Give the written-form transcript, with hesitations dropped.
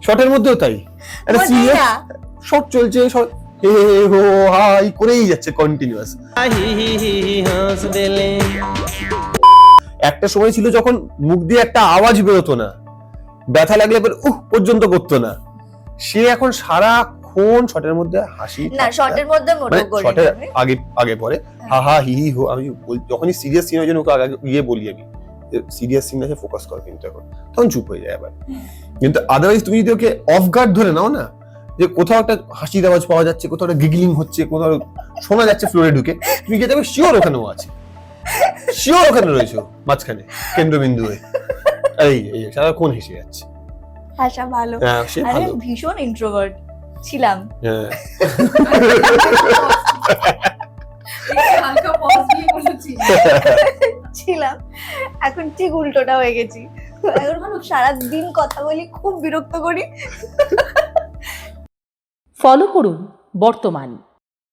শর্টের মধ্যেও তাই, একটা সিরিয়াস শর্ট চলছে, শর্ট হে হো হাই করেই যাচ্ছে কন্টিনিউয়াস। একটা সময় ছিল যখন মুখ দিয়ে একটা আওয়াজ বেরোতো না, ব্যথা লাগলে পর্যন্ত করতো না, সে এখন সারাক্ষণ শর্টের মধ্যে হাসি, না শর্টের মধ্যে মোটো করি শর্টের আগে পরে হা হা হি হি হো। আমি যখনই সিরিয়াস সিন হয় যেন ওকে আগে গিয়ে বলি আমি সিরিয়াস সিন আছে, ফোকাস কর, কিন্তু এখন তখন চুপ হয়ে যায় আবার। কিন্তু আদারওয়াইজ তুমি যদি ওকে অফ গার্ড ধরে নাও না, যে কোথাও একটা হাসির আওয়াজ পাওয়া যাচ্ছে, কোথাও একটা গিগলিং হচ্ছে, কোথাও শোনা যাচ্ছে ফ্লোরে ঢুকে, তুমি গিয়ে দেখবে শিওর ওখানেও আছে, শিওর ওখানে রয়েছে মাঝখানে কেন্দ্রবিন্দু হয়ে এই সারাক্ষণ হেসে যাচ্ছে। হাসা ভালো, আরে ভীষণ ইন্ট্রোভার্ট ছিলাম, হালকা পজ দিয়ে বলেছি ছিলাম, এখন ঠিক উল্টোটা হয়ে গেছি। এখন সারাদিন কথা বলি, খুব বিরক্ত করি। ফলো করুন বর্তমান।